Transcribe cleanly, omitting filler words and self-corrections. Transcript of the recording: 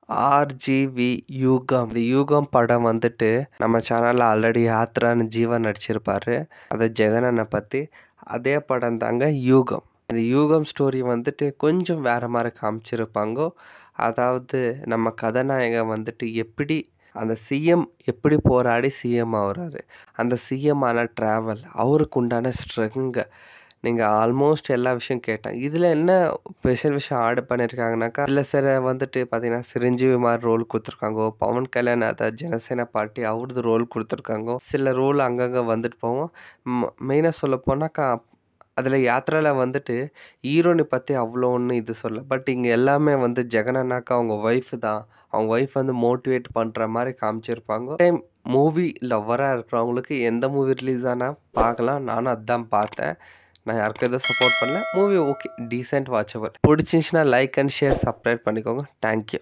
RGV யூகம். இந்த யூகம் படம் வந்துட்டு நம்ம சேனலில் ஆல்ரெடி யாத்ரான்னு ஜீவன் நடிச்சிருப்பாரு. அது ஜெகனனை பற்றி. அதே படம் தாங்க யூகம். இந்த யூகம் ஸ்டோரி வந்துட்டு கொஞ்சம் வேறு மாதிரி காமிச்சிருப்பாங்கோ. அதாவது நம்ம கதாநாயகன் வந்துட்டு எப்படி அந்த சிஎம் எப்படி போராடி சிஎம் ஆகுறாரு, அந்த சிஎம் ஆன ட்ராவல், அவருக்கு உண்டான ஸ்ட்ரெங்கு, நீங்கள் ஆல்மோஸ்ட் எல்லா விஷயம் கேட்டேன். இதில் என்ன ஸ்பெஷல் விஷயம் ஆட் பண்ணியிருக்காங்கனாக்கா, இதில் சில வந்துட்டு பார்த்தீங்கன்னா சிரஞ்சீவி மாதிரி ரோல் கொடுத்துருக்காங்கோ, பவன் கல்யாண் அதாவது ஜனசேனா பார்ட்டி அவரது ரோல் கொடுத்துருக்காங்கோ. சில ரோல் அங்கங்கே வந்துட்டு போவோம். மெயினாக சொல்ல போனாக்கா அதில் யாத்திராவில் வந்துட்டு ஹீரோனை பற்றி அவ்வளோ ஒன்றும் இது சொல்ல. பட் இங்கே எல்லாமே வந்து ஜெகனனாக்கா அவங்க ஒய்ஃபு தான். அவங்க ஒய்ஃப் வந்து மோட்டிவேட் பண்ணுற மாதிரி காமிச்சிருப்பாங்க. டைம் மூவி லவ்வராக இருக்கிறவங்களுக்கு எந்த மூவி ரிலீஸ் ஆனால் பார்க்கலாம். நானும் அதுதான் பார்த்தேன். நான் யாருக்கும் எதுவும் சப்போர்ட் பண்ணல. Movie okay, decent watchable. பிடிச்சிருந்துச்சுன்னா லைக் அண்ட் ஷேர், சப்ஸ்கிரைப் பண்ணிக்கோங்க. தேங்க்யூ.